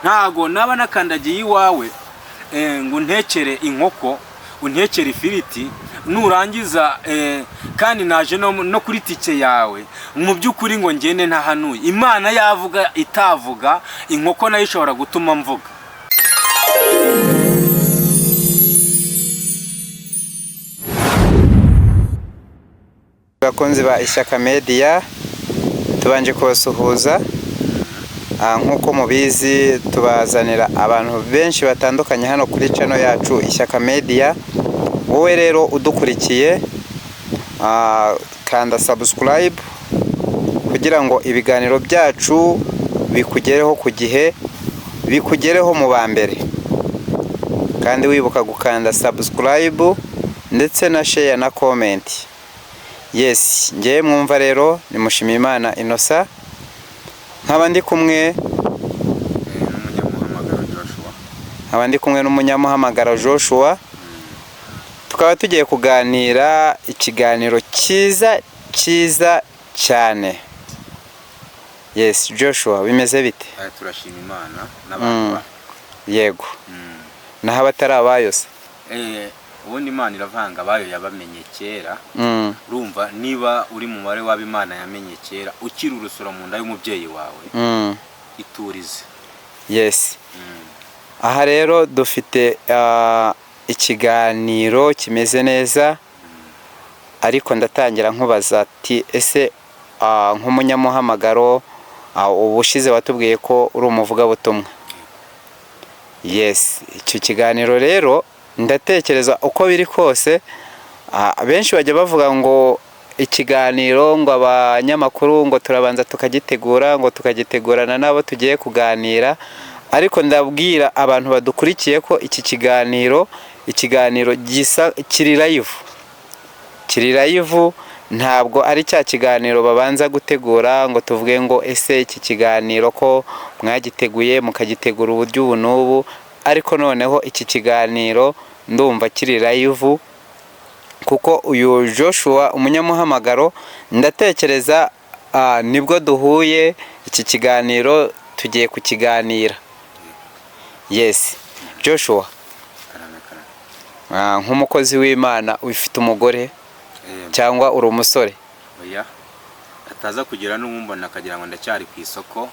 ntago naba nakandagiye iwawe ngo ntekere inkoko untekere ifiriti nurangiza kandi naje no kuri tike yawe mu by'ukuri ngo ngende ntahanuye. Imana yavuga itavuga, inkoko nayo ishobora gutuma mvuga. Bakunzi ba Ishyaka Media, tubanje kubasuhuza. Nkuko mubizi tubazanira abantu benshi batandukanye hano kuri channel yacu Ishyaka Media. Wowe rero udukurikiye kanda subscribe kugira ngo ibiganiro byacu bikugereho ku gihe, bikugereho mu bambere. Kandi wibuka gukanda subscribe ndetse na share na comment. Yes, ngiye mwumva rero ni Mushimiyimana Innocent. Nk'abandi kumwe n'umunyamuhamagaro Joshua. Tukaba tugiye kuganira ikiganiro cyiza cyane. Yes, Joshua, bimeze bite? Turashima Imana n'abantu. Yego. Naho batarabayose. Ubundi Imana iravanga abayo yabamenye kera. Urumva niba uri mu mare w'Imana yamenye kera, ukiri urusoro mu nda y'umubyeyi wawe, iturize. Yes. Aha rero dufite ikiganiro kimeze neza, ariko ndatangira nkubaza ati ese nk'umunyamuhamagaro ubushize watubwiye ko uri umuvugabutumwa. Yes, icyo kiganiro rero ndatekereza uko biri kose benshi bajya bavuga ngo ikiganiro ngo abanyamakuru ngo turabanza tukagitegura ngo tukagitegurana nabo tugiye kuganira, ariko ndabwira abantu badukurikiye ko ikiganiro kiri live, ntabwo ari cya kiganiro babanza gutegura ngo tuvuge ngo ese iki kiganiro ko mwagiteguye mukagitegura uburyo ubu n'ubu, ariko noneho iki kiganiro ndumva kiri live kuko uyu Joshua umunyamuhamagaro ndatekereza nibwo duhuye iki kiganiro tugiye kukiganira. Yes, Joshua, nk'umukozi w'Imana ufite umugore cyangwa uri umusore? Oya, ataza kugira n'umbona akagira ngo ndacyari ku isoko.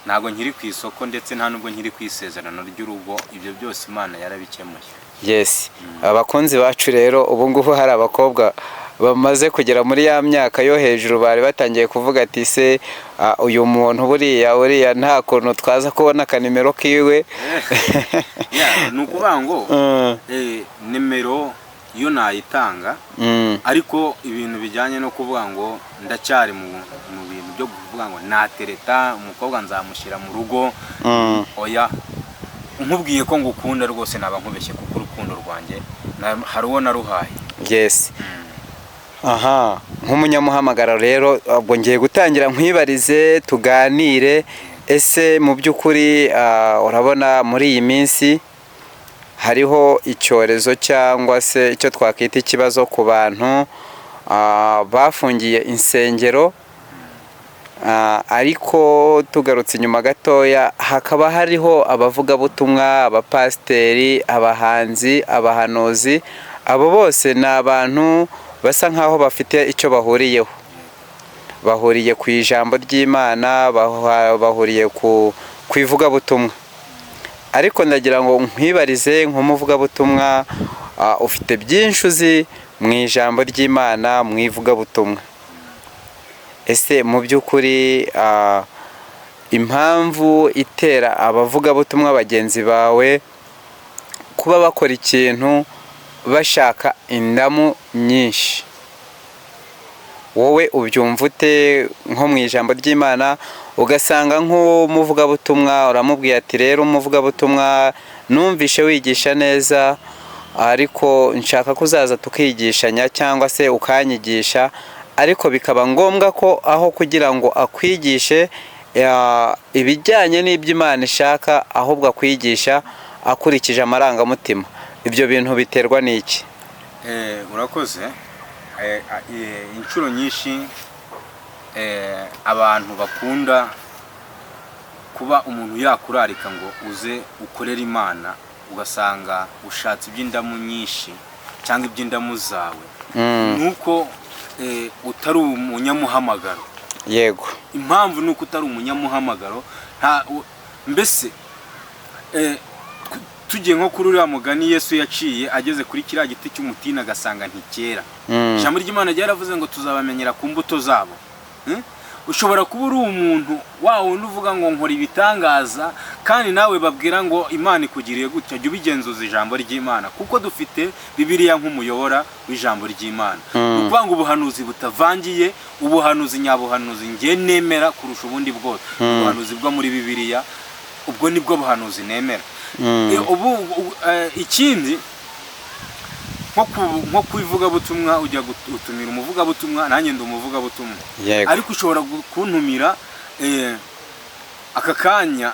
Ntago nkiri ku isoko ndetse nta nubwo nkiri kwisezerano ry'urugo, ibyo byose Imana yarabikemuye. Yes, abakunzi bacu rero ubu ngubu hari abakobwa bamaze kugera muri ya myaka yo hejuru bari batangiye kuvuga ati se uyu muntu buriya nta kuntu twaza kubona akanimero kiwe. Nukuvuga ngo nimero yo nayitanga, ariko ibintu bijyanye no kuvuga ngo ndacyari mu bintu byo kuvuga ngo natereta umukobwa nzamushyira mu rugo, oya, nkubwiye ko ngukunda rwose naba nkubeshye kuko urukundo rwanjye hari uwo naruhaye. Yes. Aha, nk'umunyamuhamagaro rero ubwo ngiye gutangira nkwibarize tuganire. Ese mu by'ukuri urabona muri iyi minsi hariho icyorezo cyangwa se icyo twakwita ikibazo ku bantu bafungiye insengero, ariko tugarutse inyuma gatoya hakaba hariho abavugabutumwa, abapasiteri, abahanzi, abahanuzi. Abo bose ni abantu basa nkaho bafite icyo bahuriyeho, bahuriye ku ijambo ry'Imana, bahuriye ku ivugabutumwa. Ariko ndagira ngo nkwibarize nk'umuvugabutumwa ufite byinshi uzi mu ijambo ry'Imana, mu ivugabutumwa. Ese mu by'ukuri impamvu itera abavugabutumwa bagenzi bawe kuba bakora ikintu bashaka indamu nyinshi, wowe ubyumva ute nko mu ijambo ry'Imana? Ugasanga nk'umuvugabutumwa uramubwiye ati rero umuvugabutumwa numvishe wigisha neza, ariko nshaka kuzaza tukigishanya cyangwa se ukanyigisha, ariko bikaba ngombwa ko aho kugira ngo akwigishe ibijyanye n'iby'Imana ishaka, ahubwo akwigisha akurikije amarangamutima. Ibyo bintu biterwa n'iki? Urakoze. Inshuro nyinshi abantu bakunda kuba umuntu yakurarika ngo uze ukorere Imana ugasanga ushatse iby'indamu nyinshi cyangwa iby'indamu zawe nuko utari umunyamuhamagaro. Yego, impamvu nuko utari umunyamuhamagaro. Mbese tugiye nko kuri uriya mugani Yesu yaciye ageze kuri kiriya giti cy'umutini agasanga ntikera. Ijambo ry'Imana ryaravuze ngo tuzabamenyera ku mbuto zabo. Ushobora kuba uri umuntu wundi uvuga ngo nkora ibitangaza kandi nawe babwira ngo Imana ikugiriye gutya, jya ubigenzuza ijambo ry'Imana kuko dufite Bibiliya nk'umuyobora w'ijambo ry'Imana. Ukuvuga ngo ubuhanuzi butavangiye, ubuhanuzi nyabuhanuzi ngiye nemera kurusha ubundi bwose, ubuhanuzi bwo muri Bibiliya, ubwo nibwo buhanuzi nemera. Ikindi nko kubivuga butumwa ujya gutumira umuvuga butumwa, nanjye ndi umuvuga butumwa, ariko ushobora kuntumira aka kanya.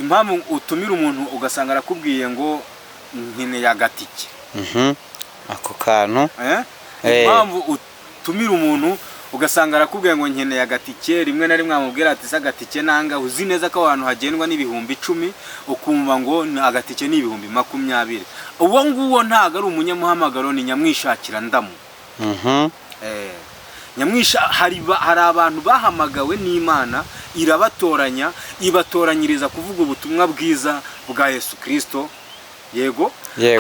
Impamvu utumira umuntu ugasanga arakubwiye ngo nkeneye agatike, ako kantu. Impamvu utumira umuntu ugasanga arakubwiye ngo nkeneye agatike, rimwe na rimwe amubwira ati agatike nanga, uzi neza ko abantu hagendwa n'ibihumbi 10 ukumva ngo agatike ni ibihumbi 20. Uwo nguwo ntago ari umunyamuhamagaro, ni nyamwishakira ndamu. Hari abantu bahamagawe n'Imana irabatoranya, ibatoranyiriza kuvuga ubutumwa bwiza bwa Yesu Kristo. Yego,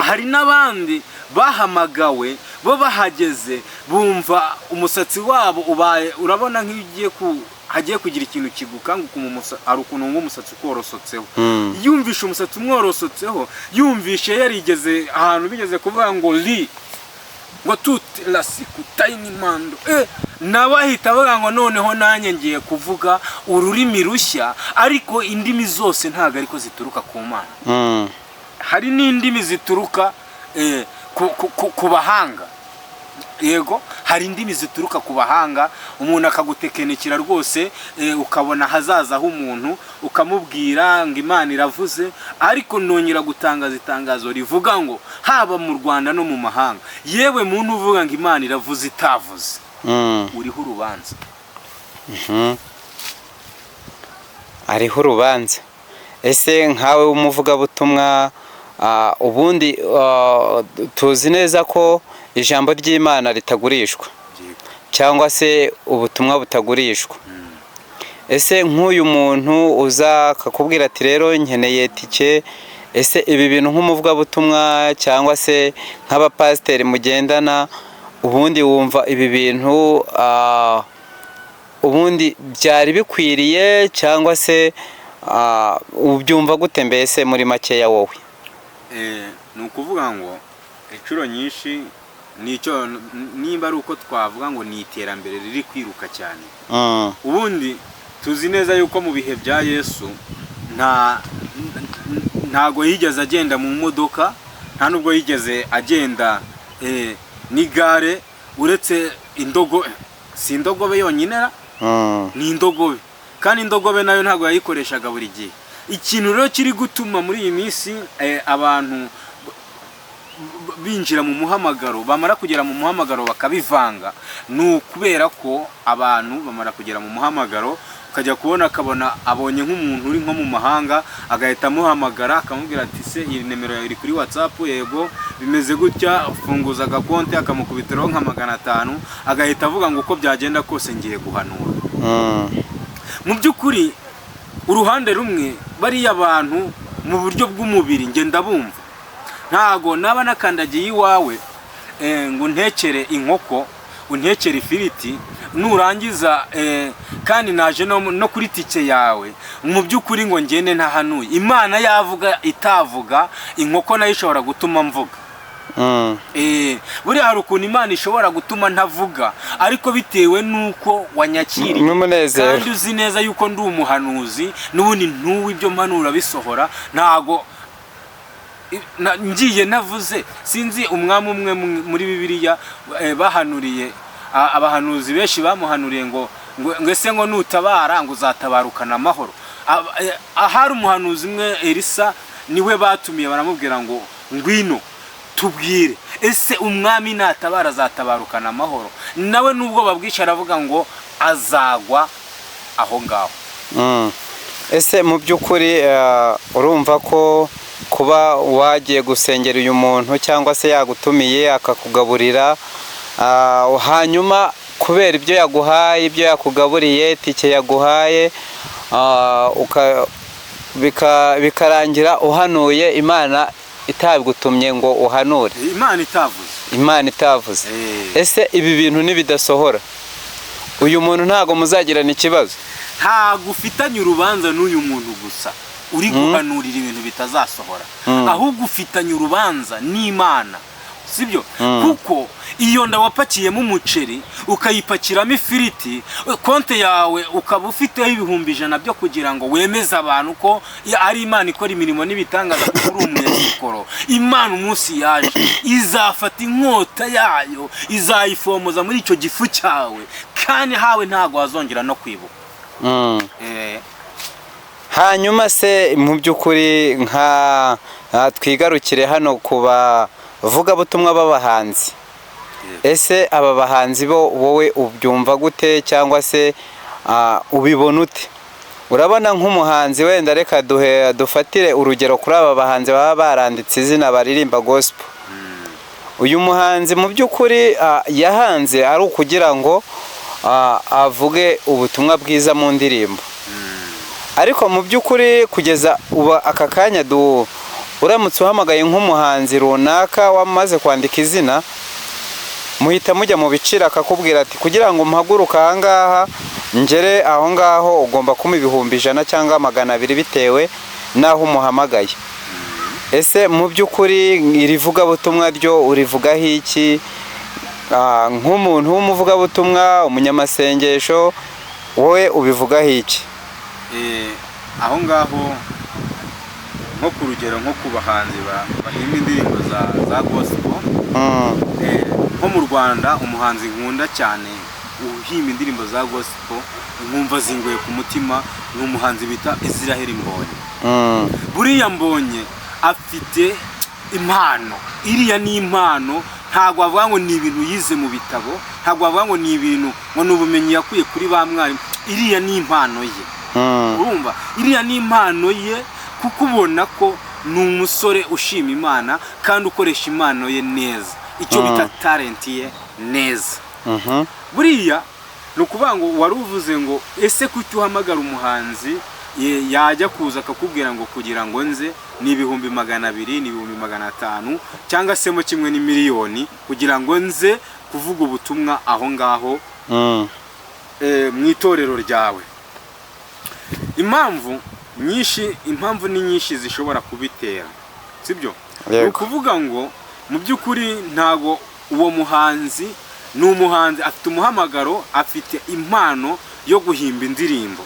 hari n'abandi bahamagawe bo bahageze bumva umusatsi wabo ubaye, urabona nk'igiye hagiye kugira ikintu kigukanguka ari ukuntu umusatsi ukorosotseho. Yumvishe umusatsi umworosotseho, yumvishe yarigeze ahantu bigeze kuvuga ngo ngo toute la sikutayini mando, nawe ahita avuga ngo noneho nanjye ngiye kuvuga ururimi rushya, ariko indimi zose ntago ariko zituruka ku Mana. Hari n'indimi zituruka ku bahanga. Yego, hari indimi zituruka ku bahanga, umuntu akagutekenekera rwose, ukabona hazaza h'umuntu ukamubwira ngo Imana iravuze, ariko nongera gutangaza itangazo rivuga ngo haba mu Rwanda no mu mahanga, yewe muntu uvuga ngo Imana iravuze itavuze, uriho urubanza. Ariho urubanza. Ese nkawe umuvuga butumwa, ubundi tuzi neza ko ijambo ry'Imana ritagurishwa cyangwa se ubutumwa butagurishwa. Ese nk'uyu muntu uza akakubwira ati rero nkeneye tike, ese ibi bintu nk'umuvuga butumwa cyangwa se nk'abapasiteri mugendana, ubundi wumva ibi bintu ubundi byari bikwiriye cyangwa se ubyumva gute mbese muri makeya wowe? Ni ukuvuga ngo inshuro nyinshi nicyo nimba ari uko twavuga ngo ni iterambere riri kwiruka cyane. Ubundi tuzi neza yuko mu bihe bya Yesu ntago yigeze agenda mu modoka, nta nubwo yigeze agenda n'igare, uretse si indogobe yonyine, ni indogobe, kandi indogobe nayo ntago yayikoreshaga buri gihe. Ikintu rero kiri gutuma muri iyi minsi abantu binjira mu muhamagaro, bamara kugera mu muhamagaro bakabivanga, ni ukubera ko abantu bamara kugera mu muhamagaro ukajya akabona abonye nk'umuntu uri nko mu mahanga, agahita amuhamagara akamubwira ati se iyi nimero yawe iri kuri WhatsApp, yego bimeze gutya, funguza agakonti, akamukubitiraho nka 500, agahita avuga ngo uko byagenda kose ngiye guhanura. Mu by'ukuri uruhande rumwe bariya abantu mu buryo bw'umubiri nge ndabumva, ntago naba nakandagiye iwawe ngo untekere inkoko, untekere ifiriti, nurangiza kandi naje no kuri tike yawe, mu by'ukuri ngo ngende ntahanuye. Imana yavuga itavuga, inkoko nayo ishobora gutuma mvuga. Buri hari ukuntu Imana ishobora gutuma ntavuga, ariko bitewe nuko wanyakiriye kandi uzi neza yuko ndi umuhanuzi, n'ubundi ntuwe ibyo mpanura bisohora. Ntago ngiye navuze, sinzi umwami umwe muri Bibiliya bahanuriye, abahanuzi benshi bamuhanuriye ngo ese ngo nutabara ngo uzatabarukana amahoro. Ahari umuhanuzi umwe Elisa niwe batumiye, baramubwira ngo ngwino tubwire, ese umwami natabara azatabarukana amahoro? Nawe nubwo babwica aravuga ngo azagwa aho ngaho. ese mu by'ukuri urumva ko kuba wagiye gusengera uyu muntu cyangwa se yagutumiye akakugaburira, hanyuma kubera ibyo yaguhaye, ibyo yakugaburiye, tike yaguhaye, bikarangira uhanuye Imana itabigutumye ngo uhanure, Imana itavuze. Ese ibi bintu nibidasohora uyu muntu ntago muzagirana ikibazo? Ntago ufitanye urubanza n'uyu muntu gusa uri guhanurira ibintu bitazasohora, ahubwo ufitanye urubanza n'Imana, sibyo? Kuko iyo nda wapakiyemo umuceri ukayipakiramo ifiriti, konte yawe ukaba ufiteho ibihumbi 100 byo kugira ngo wemeze abantu ko ari Imana ikora imirimo n'ibitangaza kuri umwezikoro. Imana umunsi yaje izafata inkota yayo izayifomoza muri icyo gifu cyawe, kandi hawe ntago wazongera no kwibuka. Hanyuma se mu by'ukuri nka twigarukire hano kuba vuga butumwa b'abahanzi, ese aba bahanzi bo wowe ubyumva gute cyangwa se ubibona ute? Urabona nk'umuhanzi wenda reka dufatire urugero kuri aba bahanzi baba baranditse izina baririmba gospel. Uyu muhanzi mu by'ukuri yahanze ari ukugira ngo avuge ubutumwa bwiza mu ndirimbo, ariko mu by'ukuri kugeza uba aka kanya uramutse uhamagaye nk'umuhanzi runaka wamaze kwandika izina, muhita mujya mu biciro akakubwira ati kugira ngo mpaguruka aha ngaha ngere aho ngaho ugomba kuma ibihumbi 100 cyangwa 200 bitewe n'aho umuhamagaye. Ese mu by'ukuri irivugabutumwa ryo urivugaho iki nk'umuntu w'umuvugabutumwa, umunyamasengesho, wowe ubivugaho iki? Aho ngaho nko ku rugero nko ku bahanzi bahimba indirimbo za gospel, nko mu Rwanda umuhanzi nkunda cyane uhimba indirimbo za gospel nkumva zingoye ku mutima ni umuhanzi bita Israel Mbonye. Buriya Mbonye afite impano, iriya ni impano, ntabwo avuga ngo ni ibintu yize mu bitabo, ntabwo avuga ngo ni ibintu ngo n'ubumenyi yakuye kuri ba mwarimu, iriya ni impano ye. Urumva iriya ni impano ye, kuko ubona ko ni umusore ushima Imana kandi ukoresha impano ye neza, icyo bita talent ye neza. Buriya ni ukuvuga ngo wari uvuze ngo ese kuki uhamagara umuhanzi yajya kuza akakubwira ngo kugira ngo nze ni 200,000 ni 500,000 cyangwa se mo kimwe ni miliyoni kugira ngo nze kuvuga ubutumwa aho ngaho mu itorero ryawe. Impamvu ni nyinshi zishobora kubitera, sibyo? Ukuvuga ngo mu by'ukuri ntago uwo muhanzi ni umuhanzi afite umuhamagaro, afite impano yo guhimba indirimbo,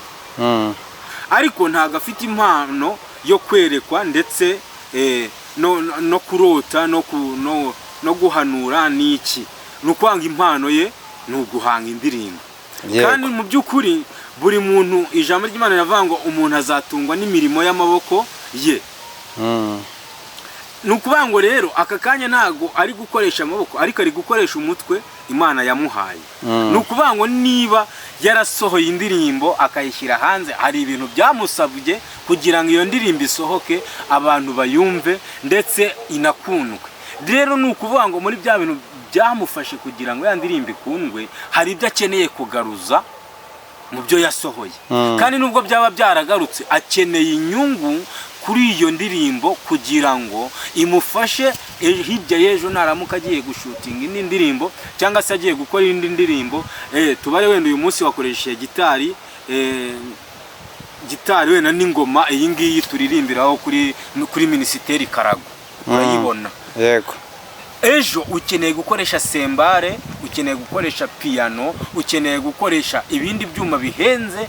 ariko ntago afite impano yo kwerekwa ndetse no kurota no guhanura n'iki. Ni ukwanga impano ye ni uguhanga indirimbo. Kandi mu by'ukuri buri muntu ijambo ry'Imana riravuga ngo umuntu azatungwa n'imirimo y'amaboko ye. Ni ukuvuga ngo rero aka kanya ntago ari gukoresha amaboko, ariko ari gukoresha umutwe Imana yamuhaye. Ni ukuvuga ngo niba yarasohoye indirimbo akayishyira hanze, hari ibintu byamusabye kugira ngo iyo ndirimbo isohoke, abantu bayumve ndetse inakundwe. Rero ni ukuvuga ngo muri bya bintu byamufashe kugira ngo ya ndirimbo ikundwe, hari ibyo akeneye kugaruza mu byo yasohoye. Kandi nubwo byaba byaragarutse, akeneye inyungu kuri iyo ndirimbo kugira ngo imufashe hirya y'ejo naramuka agiye gushutinga indi ndirimbo cyangwa se agiye gukora indi ndirimbo. Tubare wenda uyu munsi wakoresheje gitari wenda n'ingoma, iyi ngiyi turirimbiraho kuri Minisiteri Karago, urayibona. Yego. Ejo ukeneye gukoresha sembare, ukeneye gukoresha piano, ukeneye gukoresha ibindi byuma bihenze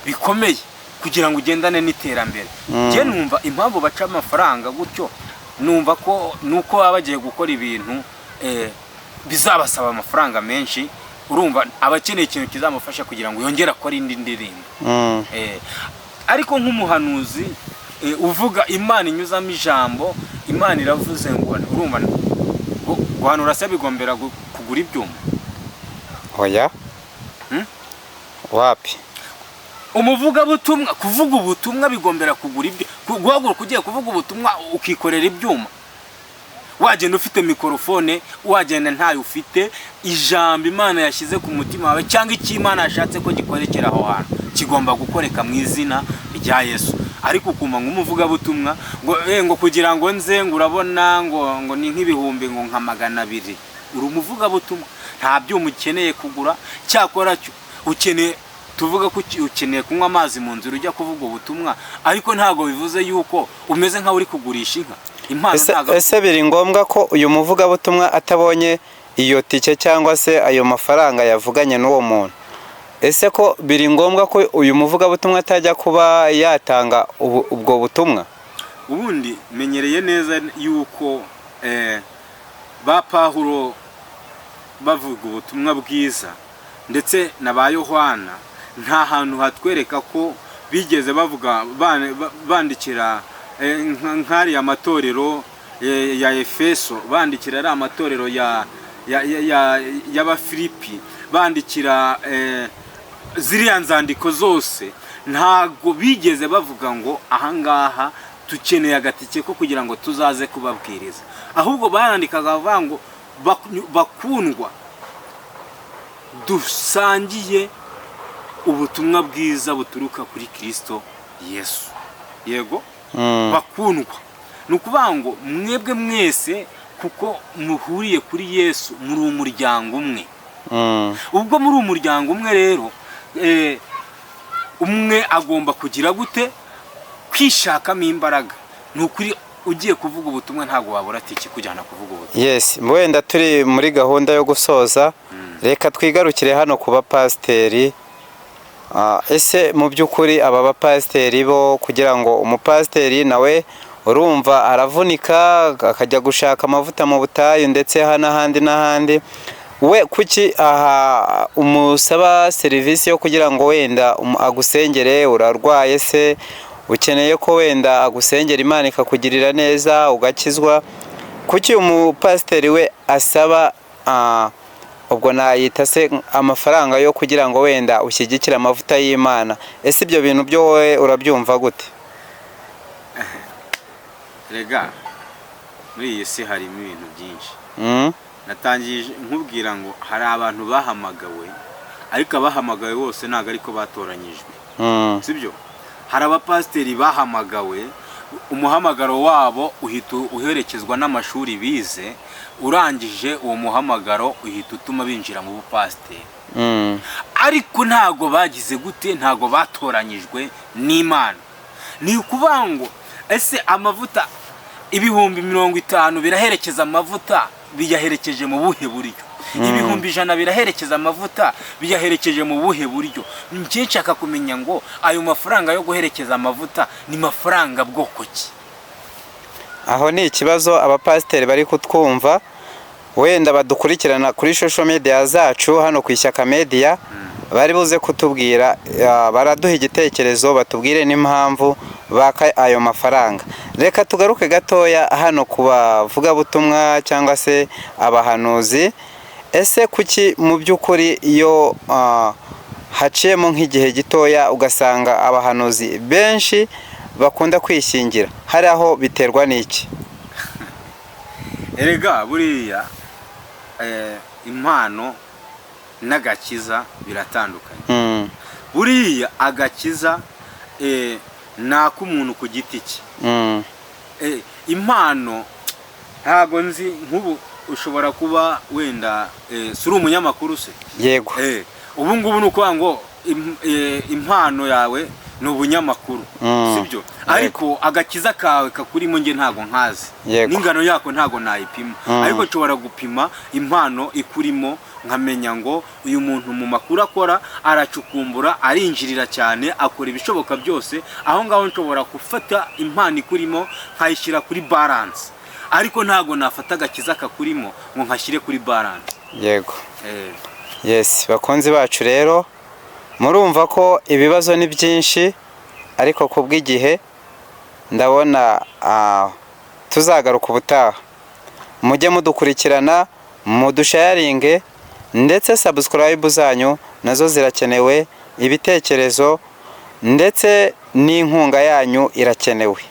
bikomeye kugira ngo ugendane n'iterambere. Je numva impamvu baca amafaranga gutyo, numva ko nuko baba bagiye gukora ibintu bizabasaba amafaranga menshi. Urumva abakeneye ikintu kizamufasha kugira ngo yongere akore indi ndirimbo. Ariko nk'umuhanuzi uvuga Imana inyuzamo ijambo, Imana iravuze ngo urumva guhanura se bigombera kugura ibyuma. Oya. Wapi? umuvugabutumwa kuvuga ubutumwa bigombera kugura ibyo guhaguruka ugiye kuvuga ubutumwa ukikorera ibyuma, wagenda ufite mikorofone, wagenda ntayo ufite, ijambo Imana yashyize ku mutima wawe cyangwa icyo Imana yashatse ko gikorekera aho hantu kigomba gukoreka mu izina rya Yesu. Ariko ukuma nk'umuvugabutumwa ngo kugira ngo nze ngo urabona ngo ni nk'ibihumbi ngo nka 200, uri umuvugabutumwa nta byuma ukeneye kugura, cyakora ukeneye tuvuga ko ukeneye kunywa amazi mu nzira ujya kuvuga ubutumwa, ariko ntago bivuze yuko umeze nka uri kugurisha inka. Ese biri ngombwa ko uyu muvugabutumwa atabonye iyo tike cyangwa se ayo mafaranga yavuganye n'uwo muntu? Ese ko biri ngombwa ko uyu muvugabutumwa atajya kuba yatanga ubwo butumwa? Ubundi menyereye neza yuko ba Pawulo bavuga ubutumwa bwiza ndetse na ba Yohana nta hantu hatwereka ko bigeze bavuga bandikira nk'ari amatorero ya Efeso, bandikira ari amatorero y'Abafilipi, bandikira ziriya nzandiko zose, ntago bigeze bavuga ngo ahangaha tukeneye agatike ko kugira ngo tuzaze kubabwiriza. Ahubwo barandikaga bavuga ngo bakundwa, dusangiye ubutumwa bwiza buturuka kuri Kristo Yesu. Yego, bakundwa ni ukuvuga ngo mwebwe mwese kuko muhuriye kuri Yesu muri umuryango umwe. Ubwo muri umuryango umwe rero umwe agomba kugira gute kwishakamo imbaraga. Ni ukuri ugiye kuvuga ubutumwa ntago wabura tiki kujyana kuvuga ubutumwa. Yes, wenda turi muri gahunda yo gusoza, reka twigarukire hano ku bapasiteri. Ese mu by'ukuri aba bapasiteri bo kugira ngo umupasiteri nawe urumva aravunika akajya gushaka amavuta mu butayu ndetse n'ahandi, we kuki aha umusaba serivisi yo kugira ngo wenda agusengere, urarwaye se ukeneye ko wenda agusengera Imana ikakugirira neza ugakizwa, kuki umupasiteri we asaba ubwo nayita se amafaranga yo kugira ngo wenda ushyigikire amavuta y'Imana? Ese ibyo bintu byo wowe urabyumva gute? Rega muri iyi si harimo ibintu byinshi. Natangiye nkubwira ngo hari abantu bahamagawe, ariko abahamagawe bose ntago ariko batoranyijwe. Sibyo? Hari abapasiteri bahamagawe, umuhamagaro wabo uhita uherekezwa n'amashuri bize, urangije uwo muhamagaro uhita utuma binjira mu bupasiteri. Ariko ntago bagize gute, ntago batoranyijwe n'Imana. Ni ukuvuga ngo ese amavuta ibihumbi 50 biraherekeza amavuta biyaherekeje mu buhe buryo? Ibihumbi 100 biraherekeza amavuta biyaherekeje mu buhe buryo? Ncyinshi akakumenya ngo ayo mafaranga yo guherekeza amavuta ni mafaranga bwoko ki? Aho ni ikibazo abapasiteri bari kutwumva, wenda badukurikirana kuri social media zacu hano ku Ishyaka Media, bari buze kutubwira, baraduha igitekerezo batubwire n'impamvu baka ayo mafaranga. Reka tugaruke gatoya hano kubavuga butumwa cyangwa se abahanuzi. Ese kuki mu by'ukuri iyo haciyemo nk'igihe gitoya ugasanga abahanuzi benshi bakunda kwishingira, hari aho biterwa n'iki? Erega buriya impano n'agakiza biratandukanye. Buriya agakiza nako umuntu ku giti cye. Impano ntago nzi nk'ubu ushobora kuba wenda suri umunyamakuru se. Yego. Ubu ngubu nuko ngo impano yawe ni ubunyamakuru, sibyo? Ariko agakiza kawe kakurimo nge ntago nkazi, n'ingano yako ntago nayipima. Ariko nshobora gupima impano ikurimo, nkamenya ngo uyu muntu mu makuru akora aracukumbura, arinjirira cyane, akora ibishoboka byose. Aho ngaho nshobora gufata impano ikurimo nkayishyira kuri balance, ariko ntago nafata agakiza kakurimo ngo nkashyire kuri balance. Yego. Yes, bakonzi bacu rero murumva ko ibibazo ni byinshi, ariko kubw'igihe ndabona tuzagaruka ubutaha. Mujye mudukurikirana, mudusharinge, ndetse subscribe zanyu nazo zirakenewe, ibitekerezo ndetse n'inkunga yanyu irakenewe.